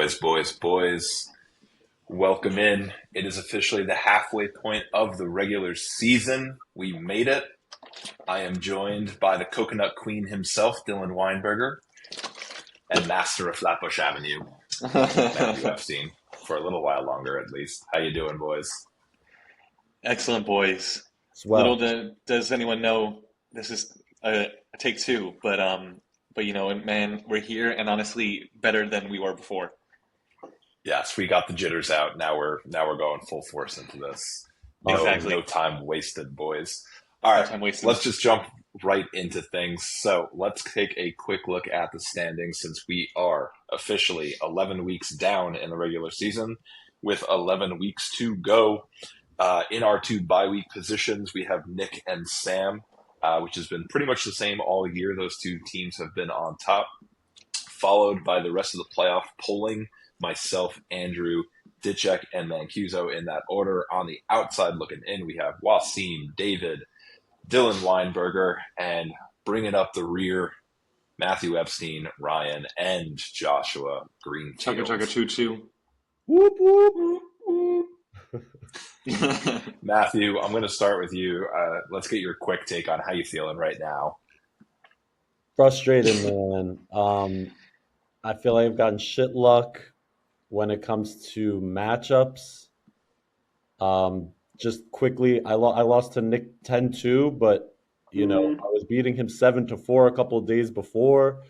Boys. Welcome in. It is officially the halfway point of the regular season. We made it. I am joined by the Coconut Queen himself, Dylan Weinberger, and Master of Flatbush Avenue, Matthew Epstein, for a little while longer at least. How you doing, boys? Excellent, boys. Well, Does anyone know this is a take two, but man, we're here and honestly better than we were before. Yes, we got the jitters out. Now we're going full force into this. Exactly. No time wasted, boys. All No right, time wasted. let's just jump right into things. So let's take a quick look at the standings since we are officially 11 weeks down in the regular season with 11 weeks to go. In our two bye week positions, we have Nick and Sam, which has been pretty much the same all year. Those two teams have been on top, followed by the rest of the playoff polling. Myself, Andrew, Ditchek, and Mancuso in that order. On the outside looking in, we have Wasim, David, Dylan Weinberger, and bringing up the rear, Matthew Epstein, Ryan, and Joshua Greenfield. Chugga chugga choo choo. whoop, whoop, whoop. Matthew, I'm going to start with you. Let's get your quick take on how you feeling right now. Frustrated, man. I feel like I've gotten shit luck when it comes to matchups. Just quickly, I lost to Nick 10-2, but I was beating him 7-4 a couple of days before.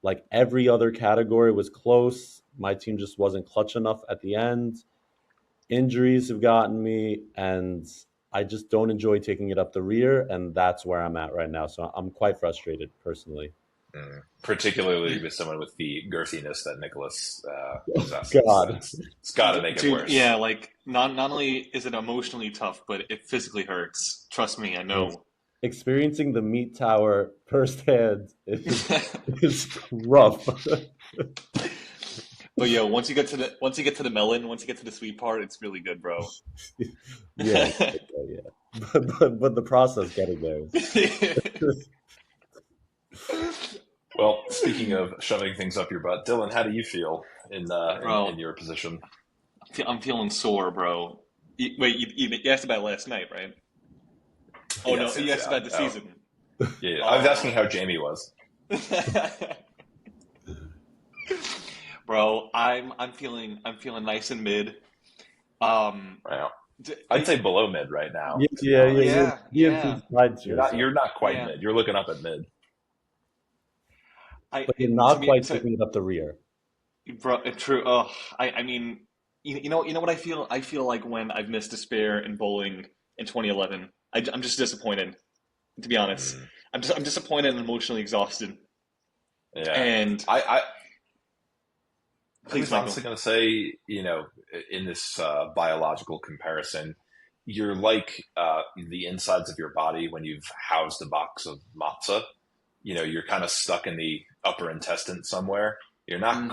Like every other category was close. My team just wasn't clutch enough at the end. Injuries have gotten me, and I just don't enjoy taking it up the rear, and that's where I'm at right now. So I'm quite frustrated personally. Particularly with someone with the girthiness that Nicholas possesses. God. It's got to make it Dude, worse. yeah, like not only is it emotionally tough, but it physically hurts. Trust me, I know. Experiencing the meat tower firsthand is rough. But yo, once you get to the melon, once you get to the sweet part, it's really good, bro. Yeah. But the process getting there is Well, speaking of shoving things up your butt, Dylan, how do you feel in Bro. in your position? I'm feeling sore, bro. Wait, you asked about last night, right? Oh Yes, no, you yes, asked yeah. about the Oh. season. Yeah, I was asking how Jamie was. Bro, I'm feeling nice and mid. Um, Wow. d- I'd say below mid right now. yeah. yeah. You're not quite Yeah. mid. You're looking up at mid. But you're not quite taking it up the rear. Bro, true. Oh, I mean, you know what I feel? I feel like when I've missed despair in bowling in 2011, I'm just disappointed. To be honest, I'm disappointed and emotionally exhausted. Yeah. And I please, was Michael. honestly going to say, in this biological comparison, you're like the insides of your body when you've housed a box of matzah. You're kind of stuck in the upper intestine somewhere. You're not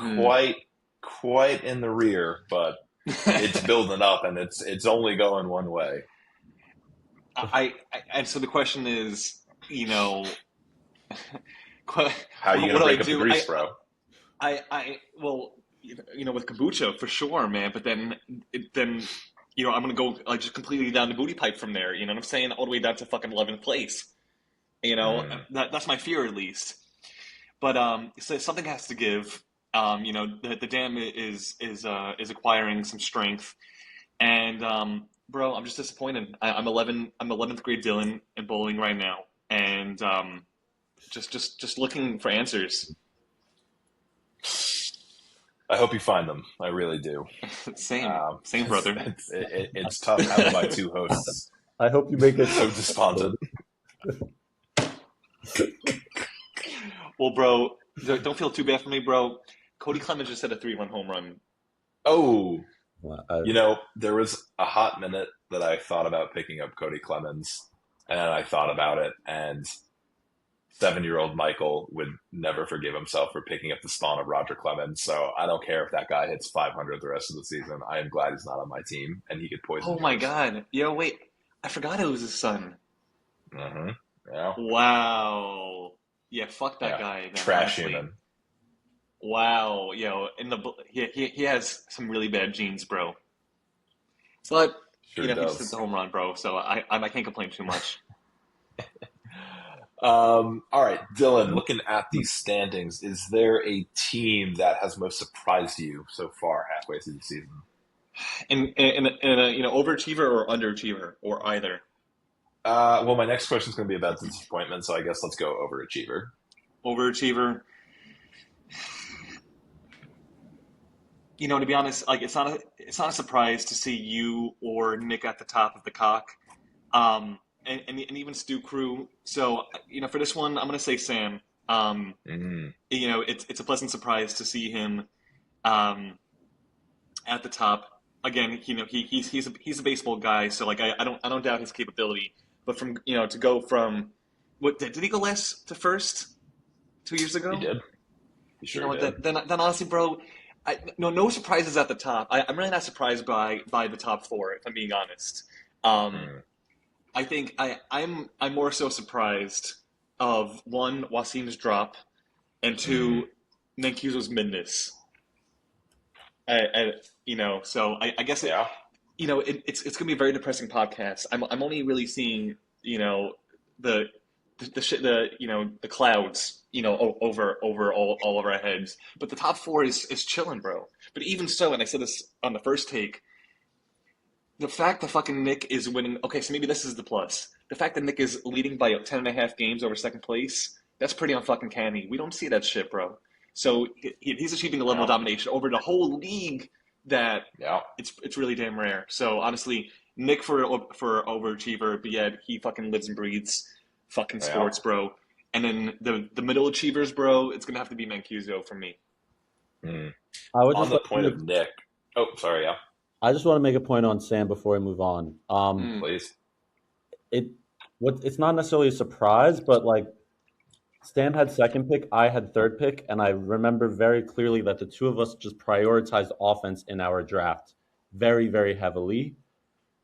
quite in the rear, but it's building up, and it's only going one way. And so the question is, How are you going to what do I break up the do? grease, bro? Well, with kombucha for sure, man. But then I'm gonna go like just completely down the booty pipe from there. You know what I'm saying? All the way down to fucking 11th place. That's my fear at least. But so something has to give. The dam is acquiring some strength, and bro, I'm just disappointed. I'm 11th grade Dylan in bowling right now, and just looking for answers. I hope you find them. I really do. Same, brother. It's tough having my two hosts I hope you make it so despondent. Well, bro, don't feel too bad for me, bro. Cody Clemens just hit a 3-run home run. Oh, Wow. there was a hot minute that I thought about picking up Cody Clemens, and I thought about it, and 7-year-old Michael would never forgive himself for picking up the spawn of Roger Clemens. So I don't care if that guy hits 500 the rest of the season. I am glad he's not on my team, and he could poison. Oh my God! Yo, wait, I forgot it was his son. Yeah. Wow. Yeah, fuck that guy. Man, Trash honestly. human. Wow, he has some really bad genes, bro. But Sure he just hit the does. home run, bro. So I can't complain too much. All right, Dylan, looking at these standings, is there a team that has most surprised you so far halfway through the season? In a overachiever or underachiever or either. Well, my next question is going to be about disappointment, so I guess let's go overachiever. Overachiever. To be honest, like it's not a surprise to see you or Nick at the top of the cock, and even Stu Crew. So for this one, I'm gonna say Sam. Um, Mm, it's a pleasant surprise to see him um, at the top again. He's a baseball guy, so like I don't doubt his capability. But from to go from what did he go last to first 2 years he ago? did. He You know sure what? did. Then honestly, bro, no surprises at the top. I'm really not surprised by the top four, if I'm being honest. Um, Mm, I think I'm more so surprised of one Wasim's drop and mm, two Mancuso's midness. So I guess yeah. it's gonna be a very depressing podcast. I'm only really seeing the the shit the clouds over all over our heads. But the top four is chilling, bro. But even so, and I said this on the first take, the fact that fucking Nick is winning. Okay, so maybe this is the plus. The fact that Nick is leading by 10.5 games over second place. That's pretty unfucking canny. We don't see that shit, bro. So he's achieving a level of Yeah. domination over the whole league that Yeah. it's really damn rare. So honestly, Nick for overachiever, but yet he fucking lives and breathes fucking Yeah. sports, bro. And then the middle achievers, bro, it's gonna have to be Mancuso for me. Mm. I would On just the like to point of Nick. Oh, sorry. Yeah. I just want to make a point on Sam before I move on. Mm. Please. It it's not necessarily a surprise, but like Stan had second pick, I had third pick, and I remember very clearly that the two of us just prioritized offense in our draft very, very heavily.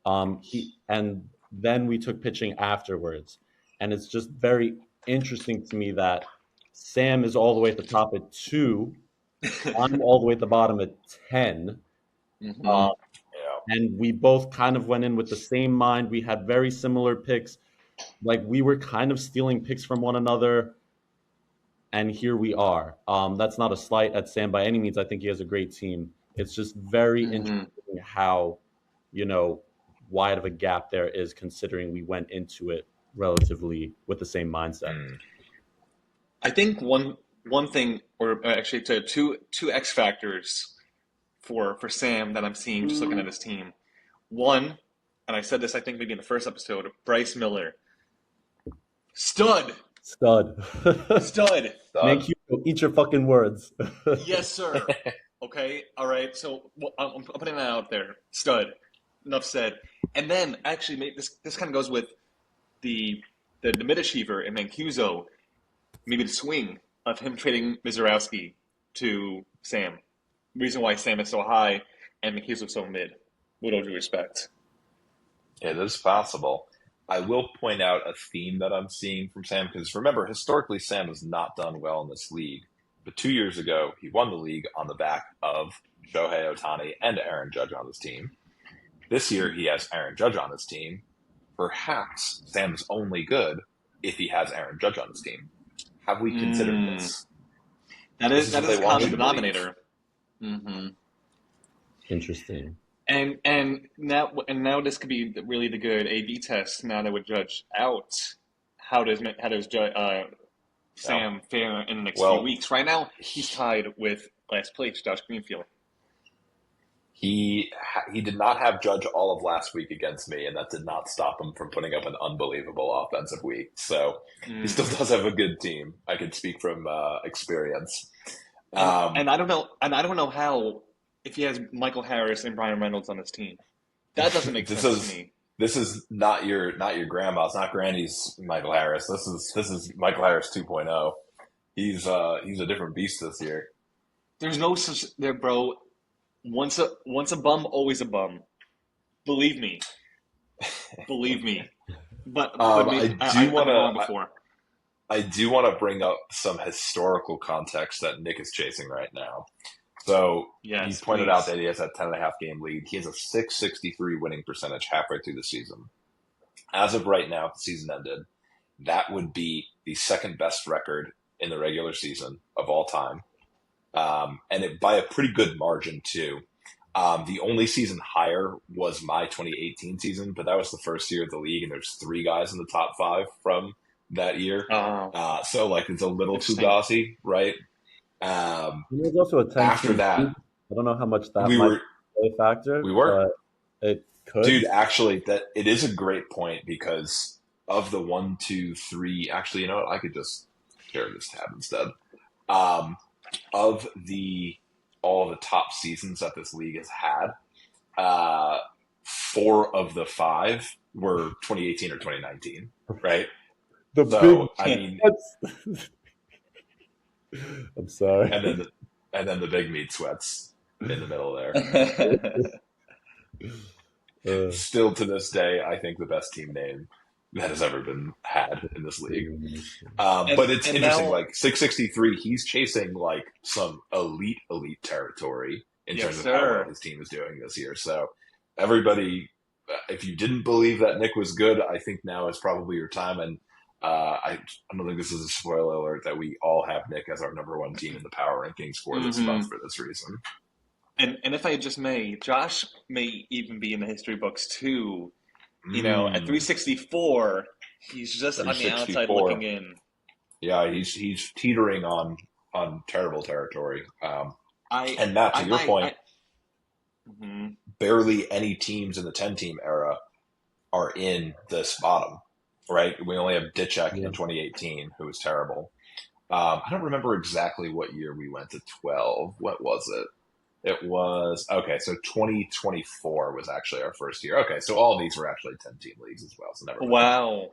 And then we took pitching afterwards. And it's just very interesting to me that Sam is all the way at the top at 2. I'm all the way at the bottom at 10. Uh, Hmm. Yeah. and we both kind of went in with the same mind. We had very similar picks. Like we were kind of stealing picks from one another. And here we are. That's not a slight at Sam by any means. I think he has a great team. It's just very Hmm. interesting how, you know, wide of a gap there is considering we went into it relatively with the same mindset. Mm, I think one thing, or actually two X factors for Sam that I'm seeing just looking at his team. One, and I said this I think maybe in the first episode, Bryce Miller, stud, Stud. stud, done. Make you eat your fucking words. yes sir. Okay, all right. So I'm putting that out there, stud. Enough said. And then actually, this kind of goes with the mid achiever in Mancuso, maybe the swing of him trading Mizorowski to Sam. Reason why Sam is so high and Mancuso so mid. With all due respect. It is possible. I will point out a theme that I'm seeing from Sam because remember, historically, Sam has not done well in this league. But 2 years ago, he won the league on the back of Shohei Ohtani and Aaron Judge on his team. This year, he has Aaron Judge on his team. Perhaps Sam's only good if he has Aaron Judge on his team. Have we considered Mm, this? that This is is that what is they a want you common to believe. denominator. Hmm. Interesting. And now this could be really the good A/B test. Now that with Judge out, how does Yeah. Sam fare in the next few Well, weeks? Right now, he's tied with last place Josh Greenfield. he did not have Judge all of last week against me, and that did not stop him from putting up an unbelievable offensive week. So he Mm. still does have a good team. I can speak from experience. And Um, and I don't know how if he has Michael Harris and Brian Reynolds on his team. That doesn't make this sense to is me. this is not your grandma's, not Granny's Michael Harris. This is Michael Harris 2.0. He's a different beast this year. There's no such there, bro. Once a bum, always a bum. Believe me, believe me. But I maybe do I've want been wrong to. before. I do want to bring up some historical context that Nick is chasing right now. So you Yes, pointed out please. that he has that 10.5 game lead. He has a 663 winning percentage halfway through the season. As of right now, if the season ended, that would be the second best record in the regular season of all time. And it by a pretty good margin, too. The only season higher was my 2018 season, but that was the first year of the league, and there's 3 guys in the top 5 from that year. So, like, it's a little too Interesting. gauzy, right? Um, It was also a 10 After team that, league. I don't know how much that we might were play a factor, we were but it could. dude. Actually, that it is a great point because of the 1, 2, 3. Actually, you know what? I could just share this tab instead. Um, of the all the top seasons that this league has had, 4 of the 5 were 2018 or 2019, right? The So big I mean, that's I'm sorry. and then the big meat sweats in the middle there. Uh, Still to this day, I think the best team name that has ever been had in this league. But it's And interesting, now, like 663, he's chasing like some elite territory in yes, terms of how well sir. his team is doing this year. So everybody, if you didn't believe that Nick was good, I think now is probably your time. And I don't think this is a spoiler alert that we all have Nick as our #1 team in the power rankings for this month Hmm. for this reason. And if I just may, Josh may even be in the history books too. At Mm, 364, he's just on the outside 364. looking in. Yeah, he's teetering on terrible territory. I And Matt, to I your might point, I. Mhm. barely any teams in the 10 team era are in this bottom, right? We only have Ditchek yeah. in 2018, who was terrible. I don't remember exactly what year we went to 12. What was it? It was, okay, so 2024 was actually our first year. Okay, so all of these were actually 10 team leagues as well, so never mind. Wow.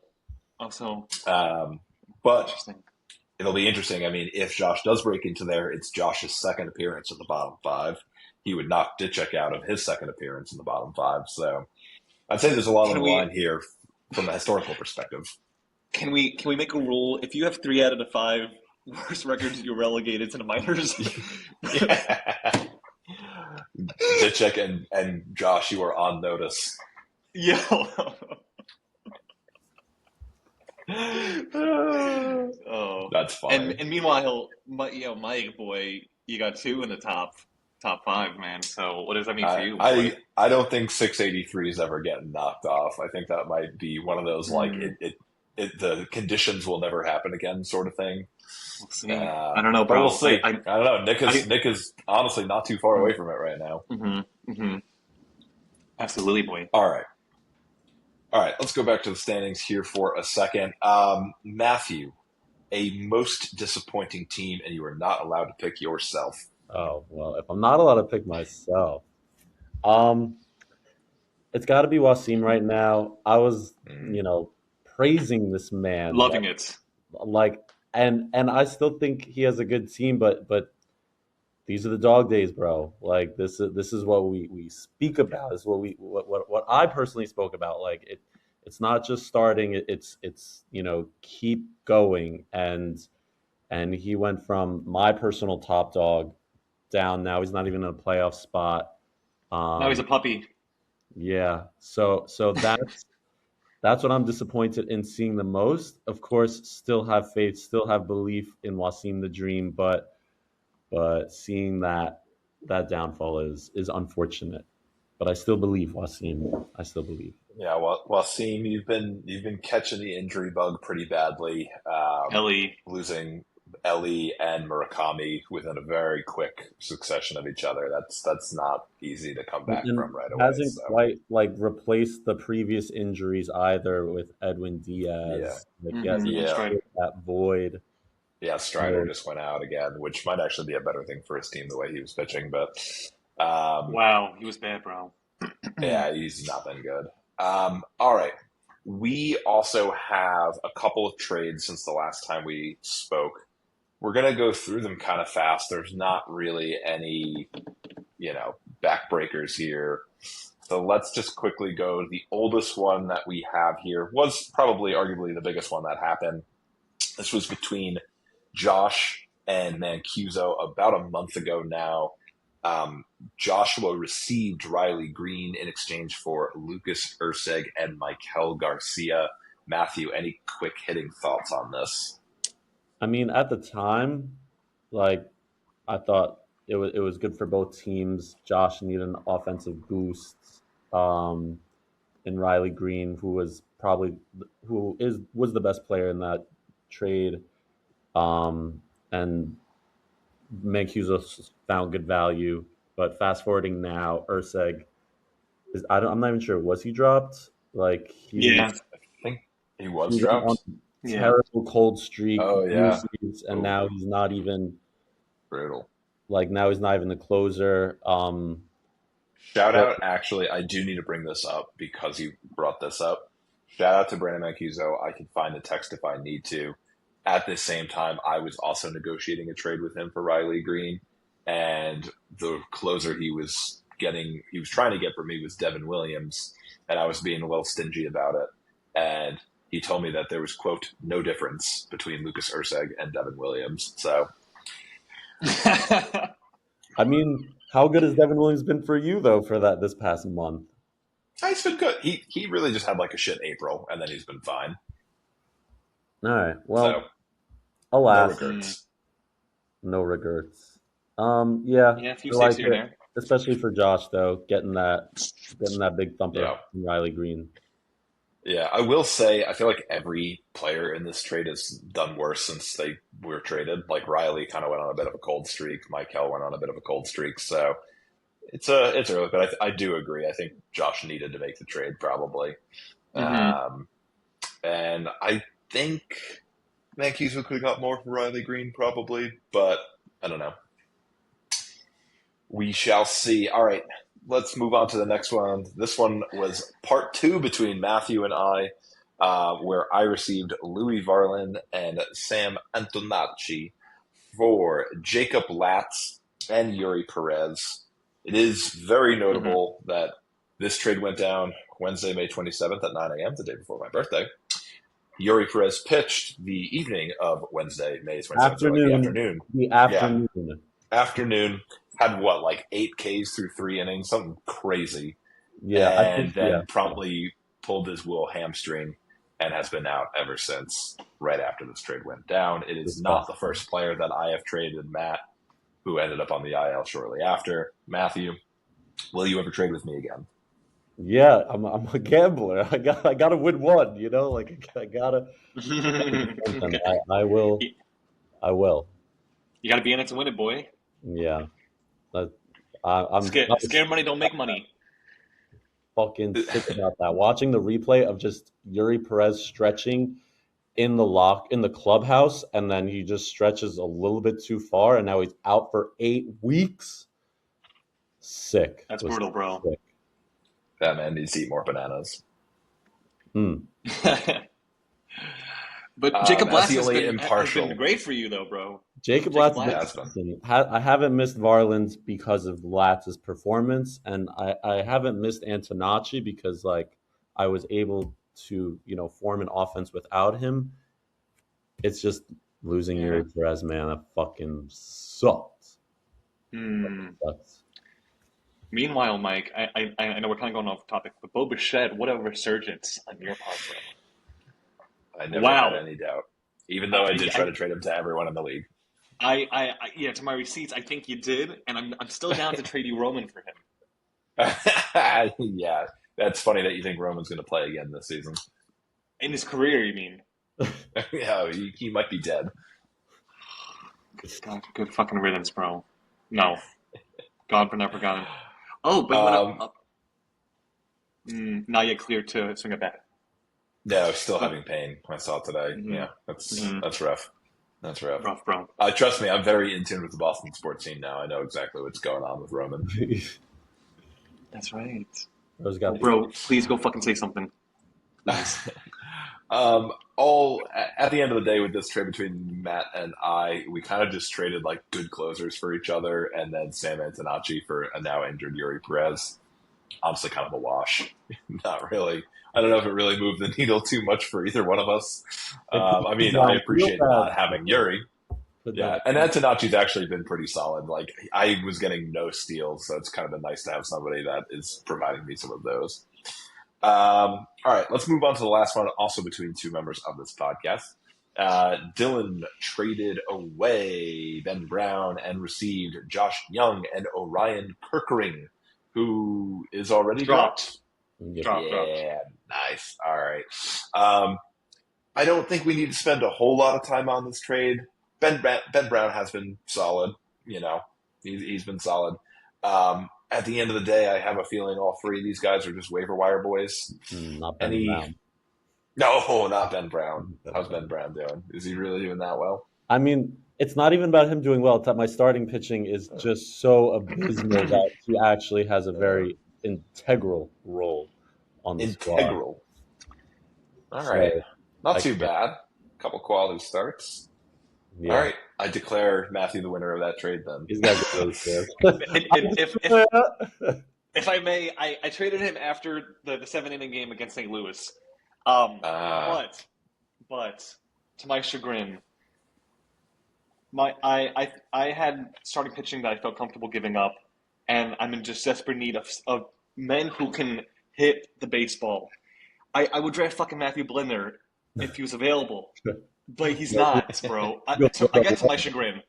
Also But interesting. it'll be interesting. I mean, if Josh does break into there, it's Josh's second appearance in the bottom 5. He would knock Ditchek out of his second appearance in the bottom 5. So I'd say there's a lot on Can the line we here from a historical perspective. can we make a rule? If you have 3 out of the 5 worst records, you're relegated to the minors. Yeah. Ditchek and Josh, you are on notice. Yo. Oh. That's funny. And meanwhile, Mike boy, you got 2 in the top 5, man. So what does that mean for I, you, boy? I I don't think 683 is ever getting knocked off. I think that might be one of those like Hmm. the conditions will never happen again sort of thing. We'll see. I don't know, But we'll bro. see. I don't know. I Nick is honestly not too far away from it right now. mm-hmm, mm-hmm. Absolutely, boy. All right. All right. Let's go back to the standings here for a second. Matthew, a most disappointing team, and you are not allowed to pick yourself. Oh well, if I'm not allowed to pick myself, um, it's got to be Wasim right now. I was, Mm. praising this man Loving it. like, and I still think he has a good team, but these are the dog days, bro. Like this is what we speak about. This is what I personally spoke about. Like it's not just starting. It's keep going, and he went from my personal top dog down. Now he's not even in a playoff spot. Now he's Um, a puppy. yeah. So that's what I'm disappointed in seeing the most. Of course, still have faith, still have belief in Wasim the Dream, but seeing that downfall is unfortunate. But I still believe Wasim. I still believe. Yeah, well, Wasim, you've been catching the injury bug pretty badly, Ellie. losing Ellie and Murakami within a very quick succession of each other. That's not easy to come back And from right away. hasn't So quite like replaced the previous injuries either with Edwin yeah, Diaz. Like he Mm-hmm. hasn't And yeah, Strider. filled that void. yeah. Strider So just went out again, which might actually be a better thing for his team the way he was pitching. But Wow, he was bad, bro. yeah, he's not been good. All right. We also have a couple of trades since the last time we spoke. We're going to go through them kind of fast. There's not really any, backbreakers here. So let's just quickly go. The oldest one that we have here was probably arguably the biggest one that happened. This was between Josh and Mancuso about a month ago now. Joshua received Riley Green in exchange for Lucas Urseg and Michael Garcia. Matthew, any quick hitting thoughts on this? I mean, at the time, like I thought it was good for both teams. Josh needed an offensive boost, um, and Riley Green, who was probably who is was the best player in that trade, and Mancuso found good value. But fast forwarding now, Urseg I'm not even sure, was he dropped? Like Yeah. I think he he was was on dropped. a Yeah. terrible cold streak, Oh, yeah. and now he's not even Brutal. now he's not even the closer. Shout So out, actually, I do need to bring this up because you brought this up. Shout out to Brandon Mancuso. I can find the text if I need to. At the same time, I was also negotiating a trade with him for Riley Green, and the closer he was trying to get for me was Devin Williams, and I was being a little stingy about it. And he told me that there was, quote, no difference between Lucas Urseg and Devin Williams. So, I mean, how good has Devin Williams been for you though for that this past month? he's been good. He really just had like a shit April, and then he's been fine. All right. So, Well, no alas, regrets. no regrets. Yeah, Yeah, a few I saves like here and it, there. especially for Josh though, getting that big thumper Yeah. from Riley Green. Yeah, I will say I feel like every player in this trade has done worse since they were traded. Like Riley kind of went on a bit of a cold streak. Michael went on a bit of a cold streak. So it's early, but I do agree. I think Josh needed to make the trade probably, um, and I think Mancuso could have got more from Riley Green probably, but I don't know. We shall see. All right, let's move on to the next one. This one was part two between Matthew and I, where I received Louis Varlin and Sam Antonacci for Jacob Latz and Yuri Perez. It is very notable that this trade went down Wednesday, May 27th at 9 a.m., the day before my birthday. Yuri Perez pitched the evening of Wednesday, May 27th, Afternoon. so like the afternoon. The afternoon. Yeah. Afternoon. Had what, like 8 Ks through 3 innings, something crazy. Yeah, And then promptly pulled his will hamstring and has been out ever since, right after this trade went down. It is not the first player that I have traded, Matt, who ended up on the IL shortly after. Matthew, will you ever trade with me again? Yeah, I'm a gambler. I gotta win one, you know, like I gotta. Okay. I will. You got to be in it to win it, boy. Yeah, I'm Scared money don't make money. fucking sick about that. Watching the replay of just Yuri Perez stretching in the clubhouse, and then he just stretches a little bit too far, and now he's out for 8 weeks. Sick. That's brutal, bro. Sick. That man needs to eat more bananas. But Jacob Latz has impartial. been great for you, though, bro. Jacob Latz has been. I haven't missed Varlin's because of Latz's performance, and I haven't missed Antonacci because like I was able to form an offense without him. It's just losing Yuri Perez, man. That fucking sucks. Sucks. Meanwhile, Mike, I know we're kind of going off topic, but Bo Bichette, what a resurgence on your part, bro. I never had any doubt, even though I did try to trade him to everyone in the league. To my receipts, I think you did, and I'm still down to trade you Roman for him. Yeah, that's funny that you think Roman's going to play again this season. In his career, you mean? Yeah, he might be dead. Good fucking riddance, bro. No. God never got him. Oh, but now you're clear to swing a bat. No, still having pain. I saw it today. Yeah, that's rough. That's rough. Rough, bro. Trust me, I'm very in tune with the Boston sports scene now. I know exactly what's going on with Roman. That's right. Bro, please go fucking say something. All at the end of the day with this trade between Matt and I, we kind of just traded like good closers for each other, and then Sam Antonacci for a now injured Yuri Perez. honestly kind of a wash. Not really. I don't know if it really moved the needle too much for either one of us. I mean, I appreciate not having Yuri. Yeah, and Antonacci's actually been pretty solid. Like, I was getting no steals, so it's kind of been nice to have somebody that is providing me some of those. All right, let's move on to the last one, also between two members of this podcast. Dylan traded away Ben Brown and received Josh Young and Orion Kirkering, who is already dropped. Dropped. Nice. All right. I don't think we need to spend a whole lot of time on this trade. Ben Brown has been solid. You know, he's been solid. At the end of the day, I have a feeling all three of these guys are just waiver wire boys. Not Ben Brown. No, not Ben Brown. How's Ben Brown doing? Is he really doing that well? I mean, it's not even about him doing well. It's that my starting pitching is just so abysmal that he actually has a very integral role on the squad. Integral. All right. So, not too bad. A couple quality starts. Yeah. All right. I declare Matthew the winner of that trade then. He's got if I may, I traded him after the 7-inning game against St. Louis. But to my chagrin, I had starting pitching that I felt comfortable giving up, and I'm in just desperate need of men who can hit the baseball. I would draft fucking Matthew Blender if he was available, but he's not, bro. I guess to my chagrin,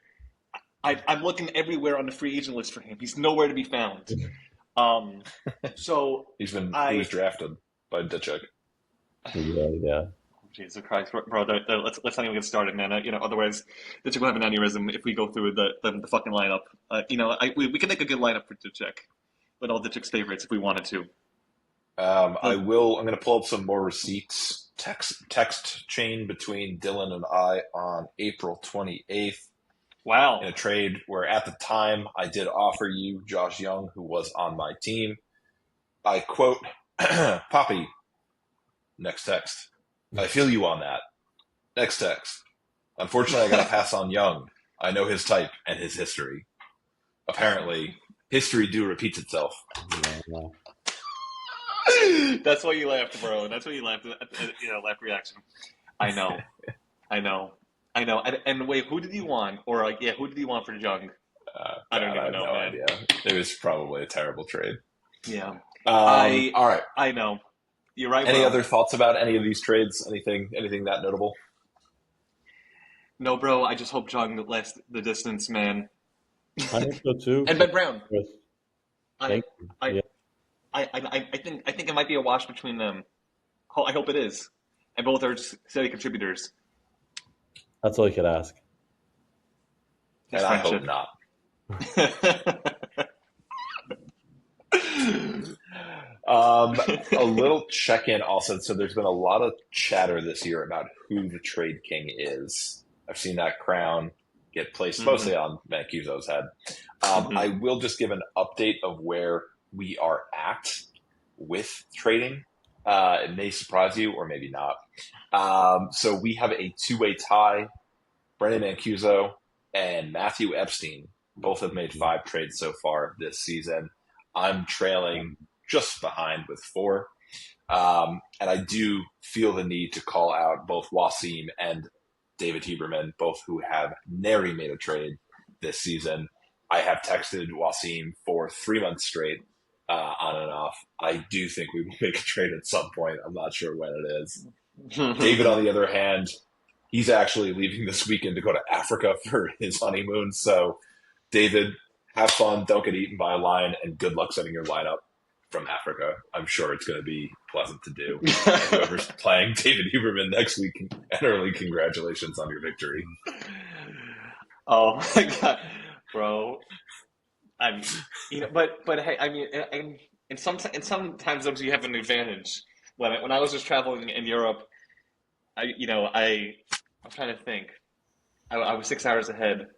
I'm looking everywhere on the free agent list for him. He's nowhere to be found. So he was drafted by Ditchuk. Yeah. Jesus Christ, bro! Let's not even get started, man. Otherwise, Ditchuk will have an aneurysm if we go through the fucking lineup. We can make a good lineup for Ditchuk, with all Ditchuk's favorites if we wanted to. I'm going to pull up some more receipts. Text chain between Dylan and I on April 28th. Wow! In a trade where at the time I did offer you Josh Young, who was on my team. I quote, "Poppy." Next text. I feel you on that. Next text. Unfortunately, I got to pass on Young. I know his type and his history. Apparently, history repeats itself. Yeah. That's why you laughed, bro. That's why you laughed. Laugh reaction. I know. And wait, who did you want? Or who did you want for Young? I don't even know, man. Idea. It was probably a terrible trade. Yeah. All right. I know. You're right. Any other thoughts about any of these trades? Anything that notable? No, bro. I just hope Young lasts the distance, man. I hope so too. And Ben Brown. Yes. I think it might be a wash between them. I hope it is. And both are steady contributors. That's all you could ask. And I hope not. A little check-in also. So there's been a lot of chatter this year about who the trade king is. I've seen that crown get placed mostly on Mancuso's head. I will just give an update of where we are at with trading. It may surprise you or maybe not. So we have a two-way tie. Brendan Mancuso and Matthew Epstein both have made 5 trades so far this season. I'm trailing just behind with 4. And I do feel the need to call out both Wasim and David Heberman, both who have nary made a trade this season. I have texted Wasim for 3 months straight, on and off. I do think we will make a trade at some point. I'm not sure when it is. David, on the other hand, he's actually leaving this weekend to go to Africa for his honeymoon. So, David, have fun. Don't get eaten by a lion, and good luck setting your lineup from Africa. I'm sure it's going to be pleasant to do. Whoever's playing David Huberman next week, and early congratulations on your victory. Oh my God, bro. But hey, I mean, in some time zones you have an advantage. When I was just traveling in Europe, I'm trying to think. I was 6 hours ahead,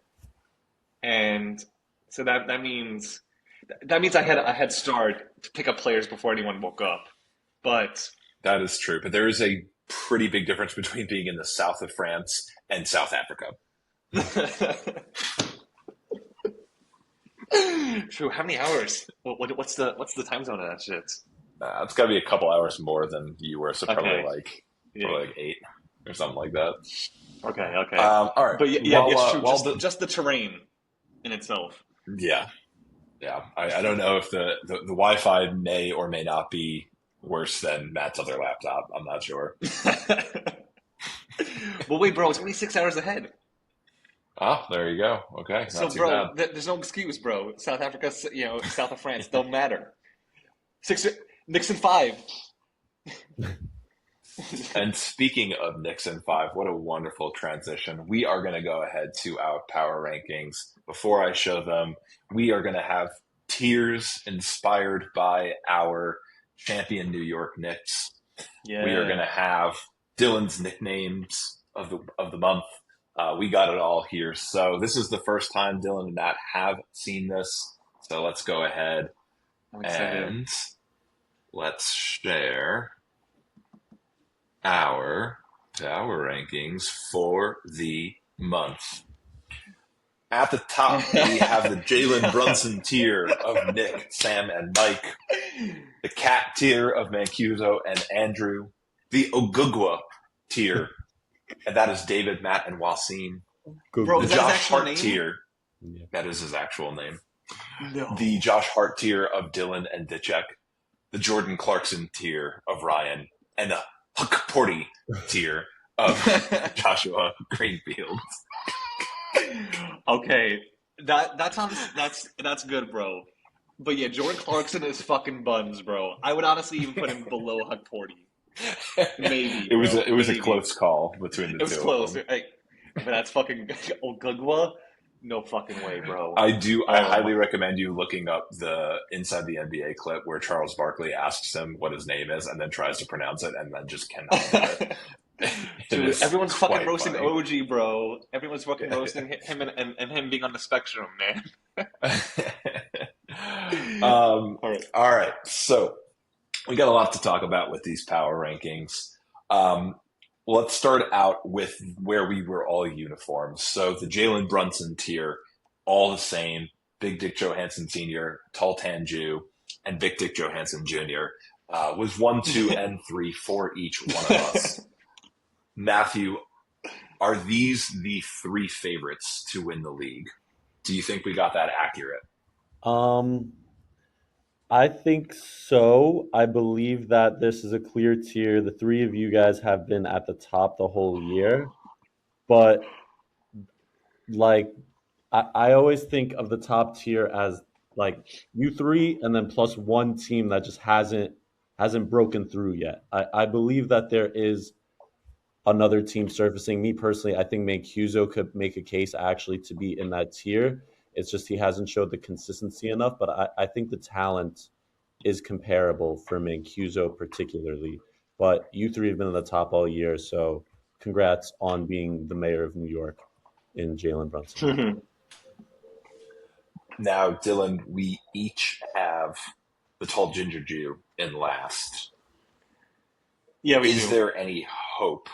and so that means I had a head start to pick up players before anyone woke up. But that is true. But there is a pretty big difference between being in the south of France and South Africa. True. How many hours? What's the time zone of that shit? It's got to be a couple hours more than you were, so Okay. Yeah. probably like 8 or something like that. Okay. Okay. All right. But yeah, it's true. Just the terrain in itself. Yeah, yeah. I don't know if the Wi-Fi may or may not be worse than Matt's other laptop. I'm not sure. Well, wait, bro. It's only 6 hours ahead. Oh, there you go. Okay, So, not too bad. bro, there's no excuse, bro. South Africa, south of France, don't matter. Six, Nixon 5. And speaking of Nixon 5, what a wonderful transition. We are going to go ahead to our power rankings. Before I show them, we are going to have tiers inspired by our champion New York Knicks. We are going to Yeah. have Dylan's nicknames of the month. We got it all here. So this is the first time Dylan and Matt have seen this. So let's go ahead I'm excited. and let's share our power rankings for the month. At the top, we have the Jalen Brunson tier of Nick, Sam, and Mike, the Cat tier of Mancuso and Andrew, the Ogugwa tier, and that is David, Matt, and Wasim, Good. Bro, the is that his Josh actual Hart name? tier, Yeah. that is his actual name, No. the Josh Hart tier of Dylan and Ditchek, the Jordan Clarkson tier of Ryan, and the Huck Porty tier of Joshua Greenfield. Okay, that's good, bro. But yeah, Jordan Clarkson is fucking buns, bro. I would honestly even put him below Hug Porty. Maybe, It was bro. it was a Maybe. close call between the It was two close. of them. But that's fucking Ogugwa. No fucking way, bro. I Oh highly my. recommend you looking up the Inside the NBA clip where Charles Barkley asks him what his name is and then tries to pronounce it and then just cannot do it. It Dude, is everyone's fucking quite roasting funny. OG, bro. Everyone's fucking roasting him and him being on the spectrum, man. All right. All right, so we got a lot to talk about with these power rankings. Um, let's start out with where we were all uniform. So the Jalen Brunson tier, all the same. Big Dick Johansson Sr., Tall Tan Jew, and Big Dick Johansson Jr. Was 1, 2, and 3 for each one of us. Matthew, are these the 3 favorites to win the league? Do you think we got that accurate? I think so. I believe that this is a clear tier. The three of you guys have been at the top the whole year, but like I always think of the top tier as like you three and then plus one team that just hasn't broken through yet. I believe that there is another team surfacing. Me personally, I think Mancuso could make a case actually to be in that tier. It's just he hasn't showed the consistency enough, but I think the talent is comparable for Mancuso particularly. But you three have been at the top all year, so congrats on being the mayor of New York in Jalen Brunson. Now, Dylan, we each have the Tall Ginger Jew in last. Yeah, we Is do. there any hope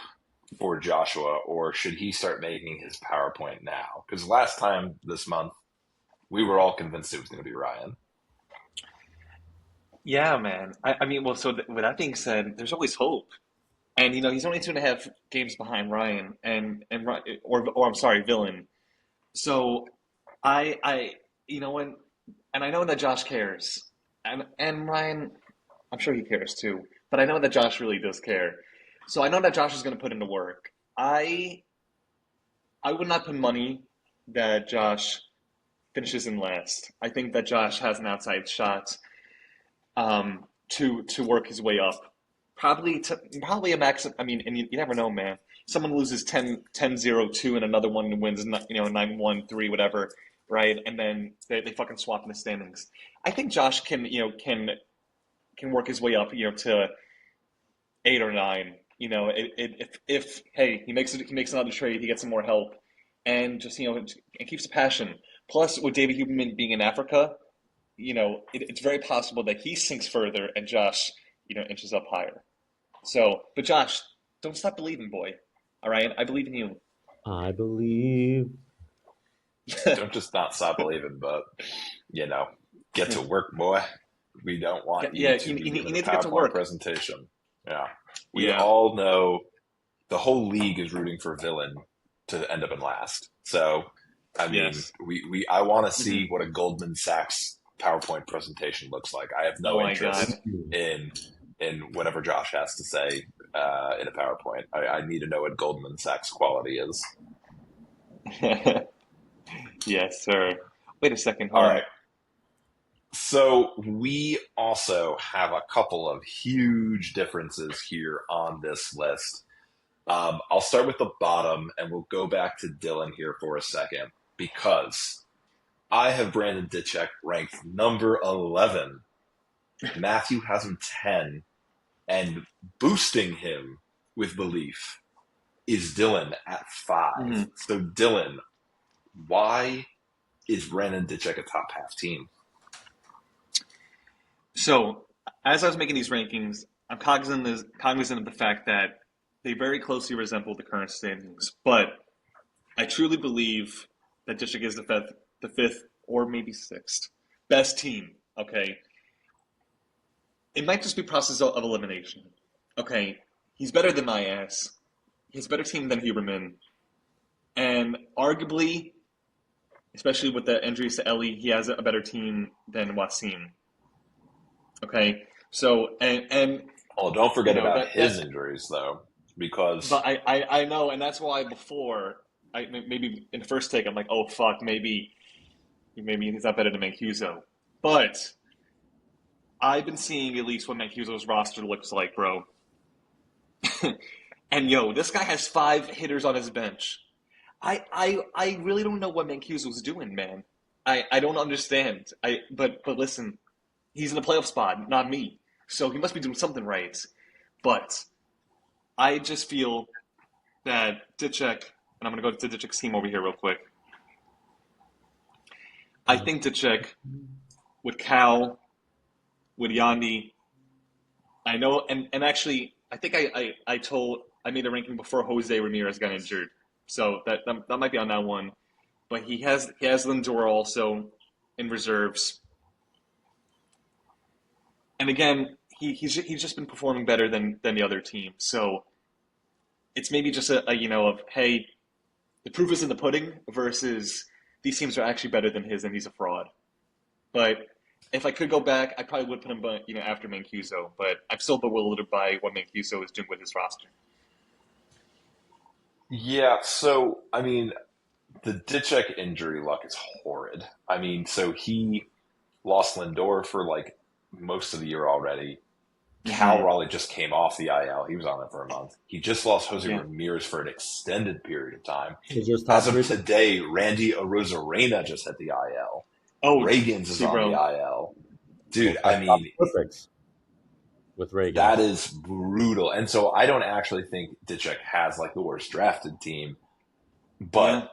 for Joshua, or should he start making his PowerPoint now? Because last time this month, we were all convinced it was going to be Ryan. Yeah, man. I mean, well, so with that being said, there's always hope. And he's only 2.5 games behind Ryan or I'm sorry, Villain. So I when and I know that Josh cares, and Ryan, I'm sure he cares too. But I know that Josh really does care. So I know that Josh is going to put into work. I would not put money that Josh finishes in last. I think that Josh has an outside shot to work his way up. Probably a max. I mean, and you never know, man. Someone loses 10-0-2 and another one wins, 9-1-3, whatever, right? And then they fucking swap in the standings. I think Josh can work his way up, to 8 or 9. If hey, he makes another trade, he gets some more help, and just and keeps the passion. Plus, with David Huberman being in Africa, it's very possible that he sinks further and Josh, inches up higher. So, but Josh, don't stop believing, boy. All right, I believe in you. I believe. Don't just not stop believing, but get to work, boy. We don't want you Yeah, to you, be you, giving you a need to get to PowerPoint work. presentation. Yeah. We Yeah. all know the whole league is rooting for Villain to end up in last. So, I mean, Yes. I want to hmm see what a Goldman Sachs PowerPoint presentation looks like. I have Oh no my interest God. in whatever Josh has to say in a PowerPoint. I need to know what Goldman Sachs quality is. Yes, sir. Wait a second. All Hold on. right. So we also have a couple of huge differences here on this list. I'll start with the bottom, and we'll go back to Dylan here for a second because I have Brandon Ditchek ranked number 11. Matthew has him 10, and boosting him with belief is Dylan at 5. hmm So, Dylan, why is Brandon Ditchek a top half team? So, as I was making these rankings, I'm cognizant of the fact that they very closely resemble the current standings. But I truly believe that District is the fifth, or maybe sixth best team. Okay, it might just be process of elimination. Okay, he's better than my ass. He's a better team than Huberman, and arguably, especially with the injuries to Ellie, he has a better team than Wasim. Okay, so and Oh, don't you forget know about that his that injuries, though, because but I know, and that's why before maybe in the first take I'm like, oh fuck, maybe he's not better than Mancuso. But I've been seeing at least what Mancuso's roster looks like, bro. And yo, this guy has 5 hitters on his bench. I really don't know what Mancuso's doing, man. I don't understand. But listen, he's in the playoff spot, not me. So he must be doing something right. But I just feel that Ditchek, and I'm gonna go to Ditchek's team over here real quick. I think Ditchek with Cal, with Yandy, I know, and actually, I think I made a ranking before Jose Ramirez got injured, so that might be on that one. But he has Lindor also in reserves, and again, he's just been performing better than the other team. So it's maybe just of hey, the proof is in the pudding versus these teams are actually better than his, and he's a fraud. But if I could go back, I probably would put him, after Mancuso. But I'm still bewildered by what Mancuso is doing with his roster. yeah. So, I mean, the Ditchek injury luck is horrid. I mean, so he lost Lindor for like most of the year already. Cal Mm-hmm. Raleigh just came off the IL. He was on it for a month. He just lost Jose Yeah. Ramirez for an extended period of time. Is yours As top of three? today, Randy Arozarena just hit the IL. Oh, Reagan's is see, on the bro. IL. Dude, Well, I that's top mean, perfect with Reagan. that is brutal. And so I don't actually think Ditchek has like the worst drafted team. But Yeah.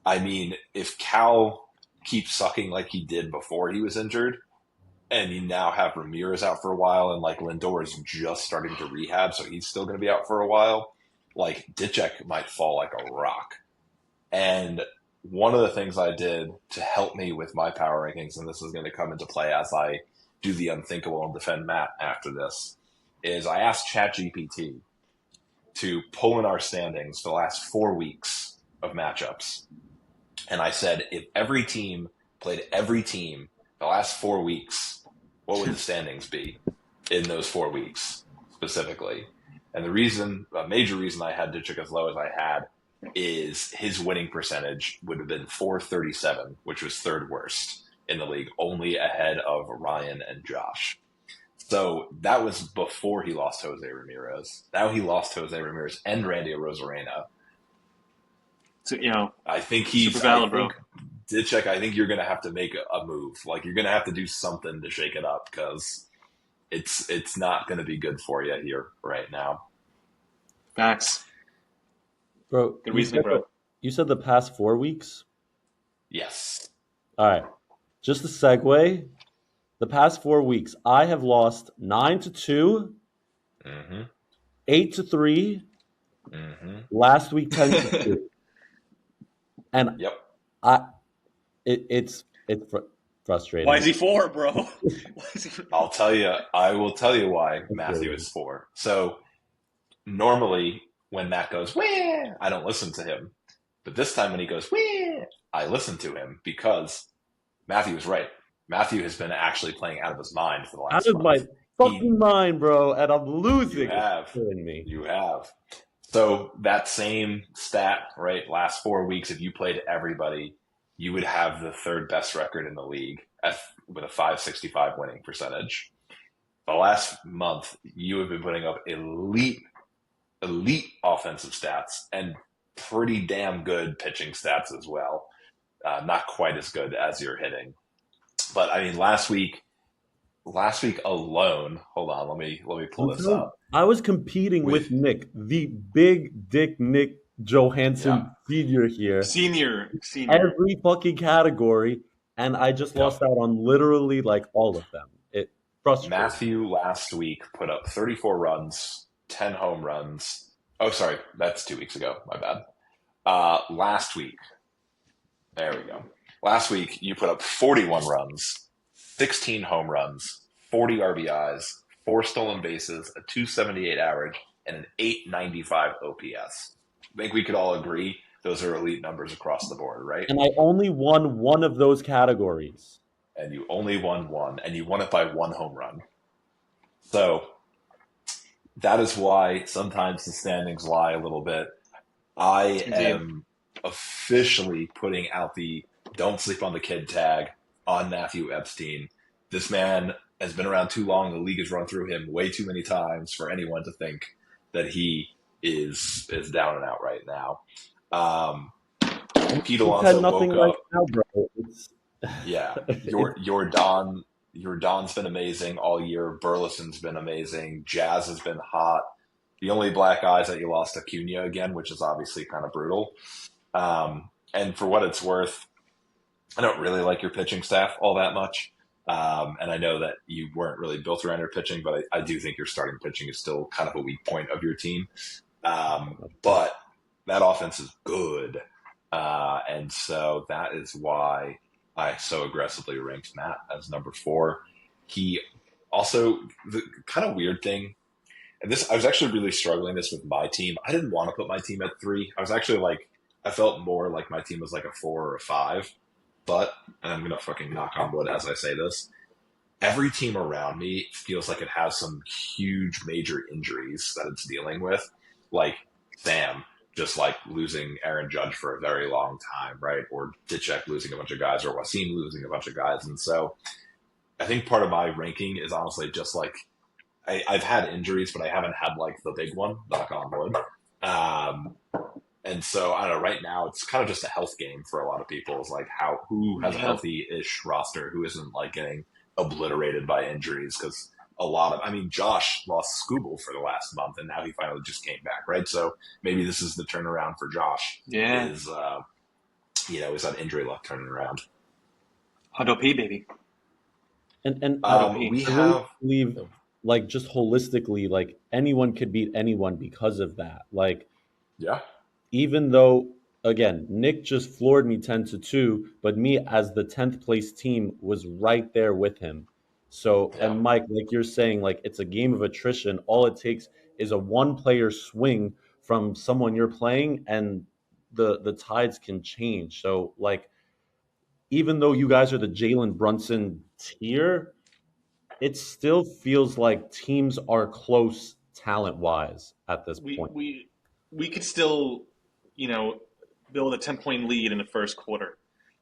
I mean, if Cal keeps sucking like he did before he was injured, and you now have Ramirez out for a while, and like Lindor is just starting to rehab, so he's still going to be out for a while, like Ditchek might fall like a rock. And one of the things I did to help me with my power rankings, and this is going to come into play as I do the unthinkable and defend Matt after this, is I asked ChatGPT to pull in our standings for the last 4 weeks of matchups. And I said, if every team played every team the last 4 weeks, what would the standings be in those 4 weeks specifically? And a major reason I had Ditchik as low as I had is his winning percentage would have been .437, which was third worst in the league, only ahead of Ryan and Josh. So that was before he lost Jose Ramirez. Now he lost Jose Ramirez and Randy Arozarena. So I think super valid, bro. Ditchek, I think you're going to have to make a move. Like you're going to have to do something to shake it up because it's not going to be good for you here right now. Facts. Bro, Good reasoning, bro. You said the past 4 weeks? Yes. All right. Just a segue. The past 4 weeks, I have lost 9-2, Mm-hmm. 8-3, Mm-hmm. last week 10-2. And Yep. it's frustrating. Why is he 4, bro? Why is he... I will tell you why Matthew Frustrating. is 4. So normally when Matt goes, wah, I don't listen to him. But this time when he goes, wah, I listen to him because Matthew is right. Matthew has been actually playing out of his mind for the Out last of my month. fucking mind, bro, and I'm You losing. have. It's killing me. You have. So that same stat, right? Last 4 weeks, if you played everybody, you would have the third best record in the league with a 565 winning percentage. The last month, you have been putting up elite offensive stats and pretty damn good pitching stats as well. Not quite as good as you're hitting, but I mean, last week alone. Hold on, let me pull this up. I was competing with Nick, the big dick Nick Johansson Senior here, Senior. every fucking category, and I just lost out on literally like all of them. It frustrates me. Matthew last week put up 34 runs, 10 home runs. Oh, sorry, that's 2 weeks ago. My bad. Last week, there we go. Last week, you put up 41 runs, 16 home runs, 40 RBIs, 4 stolen bases, a 278 average, and an 895 OPS. I think we could all agree those are elite numbers across the board, right? And I only won one of those categories. And you only won one, and you won it by 1 home run. So that is why sometimes the standings lie a little bit. I am officially putting out the don't sleep on the kid tag on Matthew Epstein. This man has been around too long. The league has run through him way too many times for anyone to think that he is down and out right now. Pete Alonso woke up. Now, bro. Yeah, your Don's been amazing all year. Burleson's been amazing. Jazz has been hot. The only black eyes that you lost Acuna again, which is obviously kind of brutal. And for what it's worth, I don't really like your pitching staff all that much. And I know that you weren't really built around your pitching, but I do think your starting pitching is still kind of a weak point of your team. But that offense is good. And so that is why I so aggressively ranked Matt as number 4. He also, the kind of weird thing, and I was actually really struggling this with my team. I didn't want to put my team at 3. I was actually I felt more like my team was like a 4 or a 5. But, and I'm going to fucking knock on wood as I say this, every team around me feels like it has some huge major injuries that it's dealing with. Like Sam, just losing Aaron Judge for a very long time, right? Or Ditchek losing a bunch of guys, or Wasim losing a bunch of guys. And so I think part of my ranking is honestly just I've had injuries, but I haven't had the big one, knock on wood. And so I don't know, right now it's kind of just a health game for a lot of people. It's who has a healthy-ish roster, who isn't getting obliterated by injuries, because Josh lost Scooble for the last month, and now he finally just came back, right? So maybe this is the turnaround for Josh. Yeah. Is that injury luck turning around? Hundo P, baby. And we have believe, just holistically, anyone could beat anyone because of that. Yeah. Even though, again, Nick just floored me 10-2, but me as the 10th place team was right there with him. So, Yeah. And Mike, you're saying, it's a game of attrition. All it takes is a one-player swing from someone you're playing, and the tides can change. So, even though you guys are the Jalen Brunson tier, it still feels like teams are close talent-wise at this point. We could still, build a 10-point lead in the first quarter,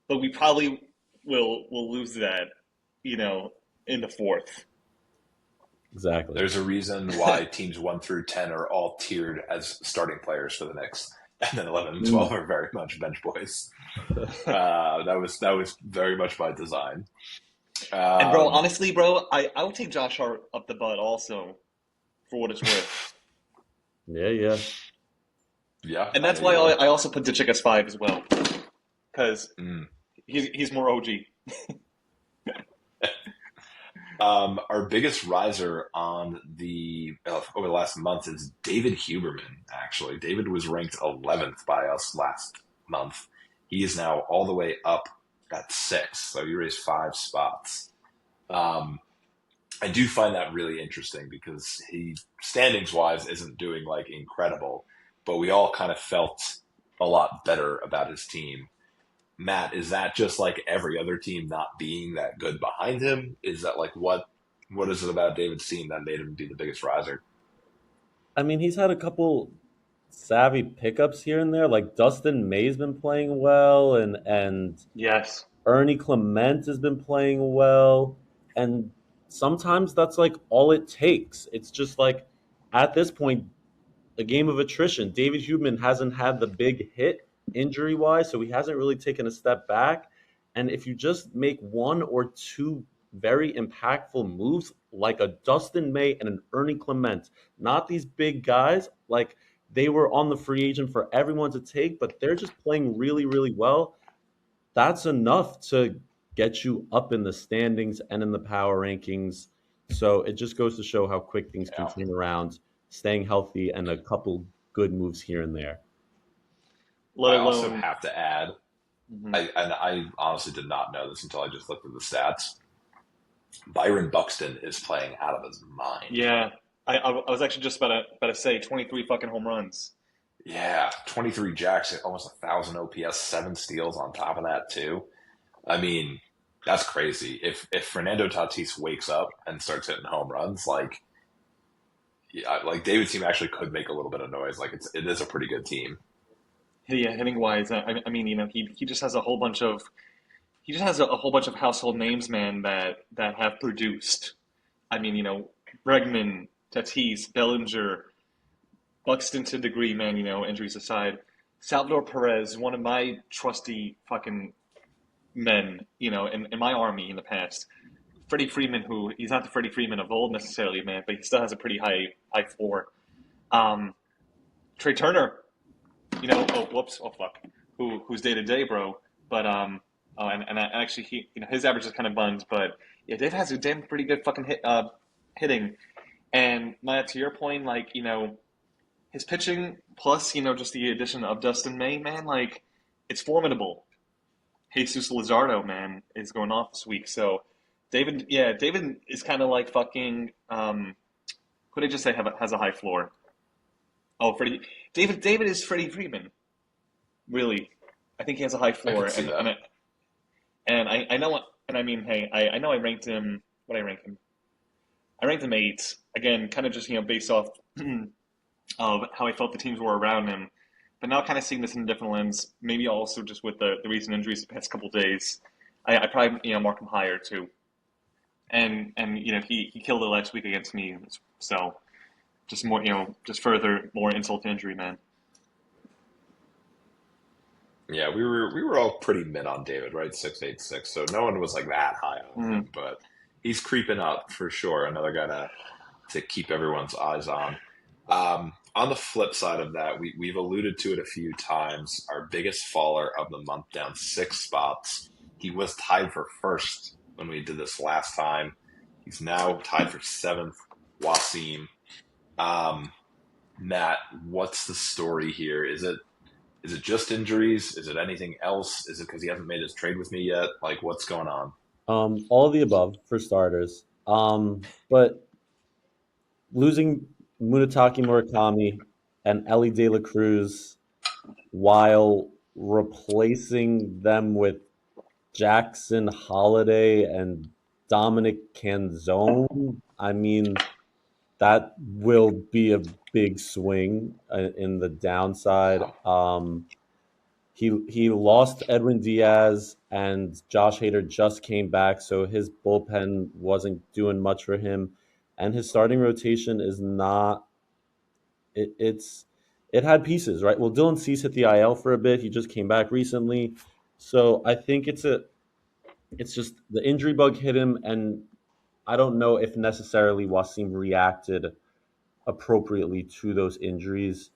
but we probably will lose that, in the fourth. Exactly. There's a reason why teams 1 through 10 are all tiered as starting players for the Knicks, and then 11 and 12 are very much bench boys. That was very much by design. And bro, honestly, I would take Josh Hart up the butt also, for what it's worth. Yeah. Yeah, and that's why I also put Ditchek as 5 as well, because he's more OG. Our biggest riser on over the last month is David Huberman. Actually, David was ranked 11th by us last month. He is now all the way up at 6, so you raised 5 spots. Um, I do find that really interesting because he, standings wise, isn't doing like incredible, but we all kind of felt a lot better about his team. Matt, is that just like every other team not being that good behind him? Is that like what is it about David's team that made him be the biggest riser? I mean, he's had a couple savvy pickups here and there. Like Dustin May's been playing well, and Yes. Ernie Clement has been playing well, and sometimes that's like all it takes. It's just like at this point, a game of attrition. David Hubeman hasn't had the big hit injury wise, so he hasn't really taken a step back. And if you just make one or two very impactful moves, like a Dustin May and an Ernie Clement, not these big guys, like they were on the free agent for everyone to take, but they're just playing really, really well. That's enough to get you up in the standings and in the power rankings. So it just goes to show how quick things can Yeah. turn around, staying healthy and a couple good moves here and there. I Let also alone. have to add, Mhm. I honestly did not know this until I just looked at the stats. Byron Buxton is playing out of his mind. Yeah. I was actually just about to say 23 fucking home runs. Yeah, 23 jacks, almost 1,000 OPS, 7 steals on top of that too. I mean, that's crazy. If Fernando Tatis wakes up and starts hitting home runs, like yeah, like David's team actually could make a little bit of noise. Like it is a pretty good team. Yeah, hitting wise, I mean, he just has a whole bunch of a whole bunch of household names, man, that have produced. I mean, Bregman, Tatis, Bellinger, Buxton to a degree, man. Injuries aside, Salvador Perez, one of my trusty fucking men, in my army in the past. Freddie Freeman, who he's not the Freddie Freeman of old necessarily, man, but he still has a pretty high floor. Um, Trey Turner, oh whoops, oh fuck, who's day to day, bro. But actually his average is kind of buns, but yeah, Dave has a damn pretty good fucking hitting. And Maya, to your point, like his pitching plus just the addition of Dustin May, man, like it's formidable. Jesus Luzardo, man, is going off this week. So David is kind of like fucking. Who did I just say has a high floor? Oh, Freddie. David is Freddie Freeman. Really, I think he has a high I floor, could see that. I know, and I mean, hey, I know I ranked him. What I rank him? I ranked him 8. Again, kind of just based off of how I felt the teams were around him. But now, kind of seeing this in a different lens, maybe also just with the recent injuries the past couple of days, I probably mark him higher too. And he killed it last week against me, so just more just further more insult to injury, man. Yeah, we were all pretty mid on David, right? 686. So no one was like that high on Mm. him, but he's creeping up for sure. Another guy to keep everyone's eyes on. On the flip side of that, we've alluded to it a few times. Our biggest faller of the month, down 6 spots. He was tied for first when we did this last time. He's now tied for 7th. Wasim. Um, Matt, what's the story here? Is it just injuries? Is it anything else? Is it because he hasn't made his trade with me yet? Like, what's going on? All of the above for starters. But losing Munetaki Murakami and Ellie De La Cruz while replacing them with Jackson Holiday and Dominic Canzone, I mean, that will be a big swing in the downside. Wow. He lost Edwin Diaz and Josh Hader just came back, so his bullpen wasn't doing much for him, and his starting rotation is not. It had pieces, right? Well, Dylan Cease hit the IL for a bit. He just came back recently, so I think it's just the injury bug hit him, and I don't know if necessarily Wasim reacted appropriately to those injuries.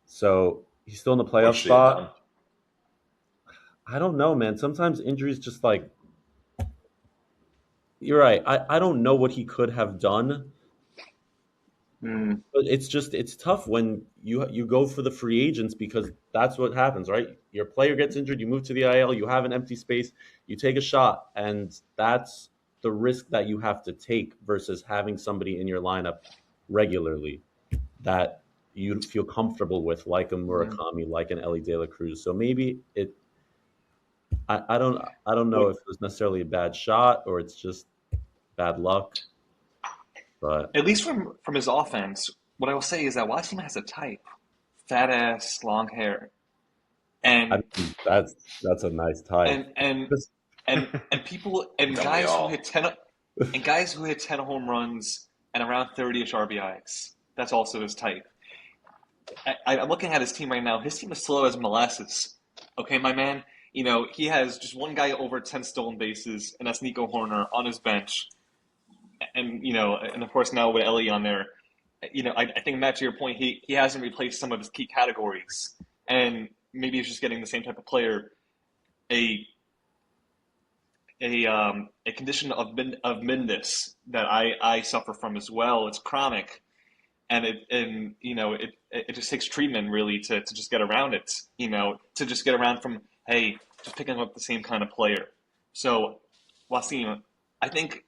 So he's still in the playoff What's she have done? spot. I don't know, man. Sometimes injuries just like you're right. I don't know what he could have done. Mm. But it's tough when you go for the free agents because that's what happens, right? Your player gets injured, you move to the IL, you have an empty space, you take a shot, and that's the risk that you have to take versus having somebody in your lineup regularly that you feel comfortable with, like a Mm. Murakami, like an Ellie De La Cruz. So maybe I don't know What, if it was necessarily a bad shot or it's just bad luck, but at least from his offense, what I will say is that Wasim has a type, fat ass, long hair, I and mean that's a nice type. and and Just- and people and Don't we guys who all? hit 10 home runs and around 30ish RBIs. That's also his type. I'm looking at his team right now. His team is slow as molasses. Okay, my man. He has just one guy over 10 stolen bases, and that's Nico Horner on his bench. And of course now with Ellie on there, I think Matt, to your point, he hasn't replaced some of his key categories, and maybe he's just getting the same type of player. A a condition of Mindus that I suffer from as well. It's chronic, and it just takes treatment really to just get around it. To just get around from, hey, just picking up the same kind of player. So Wasim, I think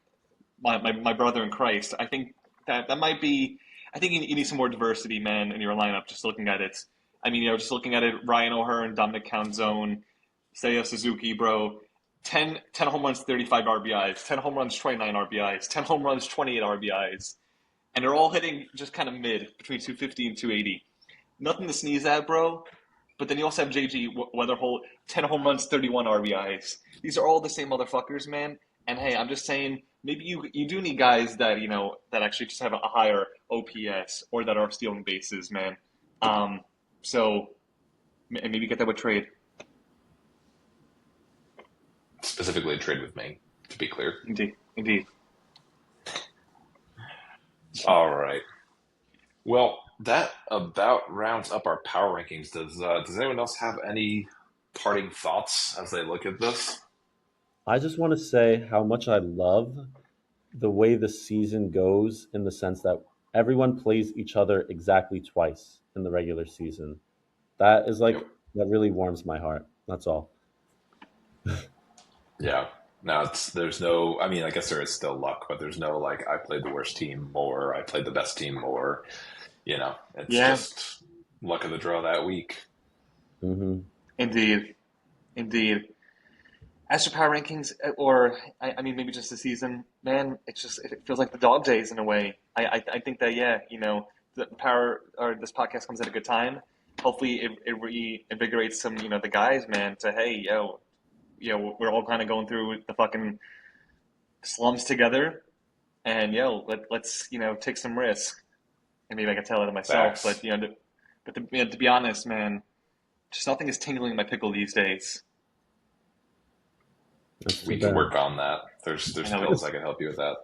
my brother in Christ, I think that might be. I think you need some more diversity, man, in your lineup. Just looking at it, I mean, just looking at it, Ryan O'Hearn, Dominic Canzone, Seiya Suzuki, bro. 10 home runs, 35 RBIs, 10 home runs, 29 RBIs, 10 home runs, 28 RBIs. And they're all hitting just kind of mid, between 250 and 280. Nothing to sneeze at, bro. But then you also have JG Weatherholt, 10 home runs, 31 RBIs. These are all the same motherfuckers, man. And hey, I'm just saying, maybe you do need guys that actually just have a higher OPS or that are stealing bases, man. So and maybe get that with trade. Specifically, trade with me, to be clear. Indeed, indeed. All right. Well, that about rounds up our power rankings. Does anyone else have any parting thoughts as they look at this? I just want to say how much I love the way the season goes in the sense that everyone plays each other exactly twice in the regular season. That is Yep. like that really warms my heart. That's all. Yeah. Now there's no. I mean, I guess there is still luck, but there's no like I played the worst team more, I played the best team more. It's Yeah, just luck of the draw that week. Hmm. indeed, indeed. As for power rankings, or I mean, maybe just the season, man, it feels like the dog days in a way. I think that yeah, the power or this podcast comes at a good time. Hopefully, it reinvigorates some the guys, man. To hey, we're all kind of going through the fucking slums together, and let's take some risk. And maybe I can tell it to myself, Facts. to be honest, man, just nothing is tingling in my pickle these days. That's too We can bad. work on that. There's I know pills I can help you with that.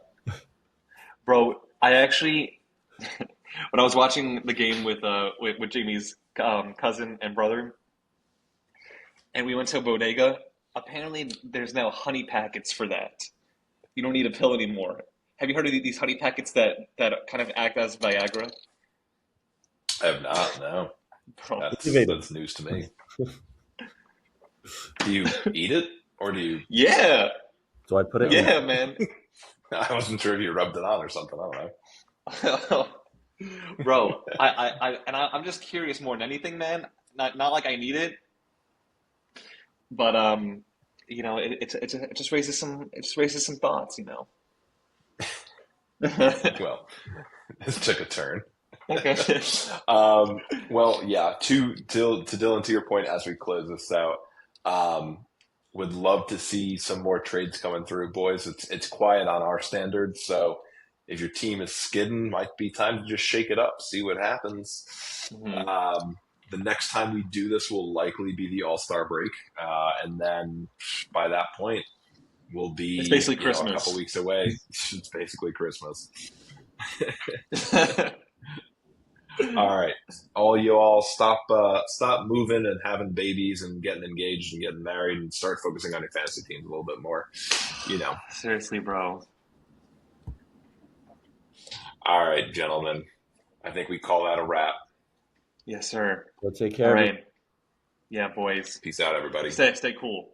bro. I actually, when I was watching the game with Jamie's cousin and brother, and we went to a bodega. Apparently, there's now honey packets for that. You don't need a pill anymore. Have you heard of these honey packets that kind of act as Viagra, I have not. No, bro? Innovative. that's news to me. Do you eat it or do you? Yeah, So I put it in. yeah, man. I wasn't sure if you rubbed it on or something. I don't know. Bro, I'm just curious more than anything, man. Not like I need it, but it just raises some thoughts, Well, this took a turn. Okay. Well, yeah. To Dylan, to your point, as we close this out, would love to see some more trades coming through, boys. It's quiet on our standards, so if your team is skidding, might be time to just shake it up, see what happens. Mhm. The next time we do this will likely be the All Star break, and then by that point, we'll It's be basically a couple Christmas. weeks away. It's basically Christmas. All right, all you all stop moving and having babies and getting engaged and getting married and start focusing on your fantasy teams a little bit more. You know. Seriously, bro. All right, gentlemen. I think we call that a wrap. Yes, sir. Well, take All care. right. Yeah, boys. Peace out, everybody. Stay cool.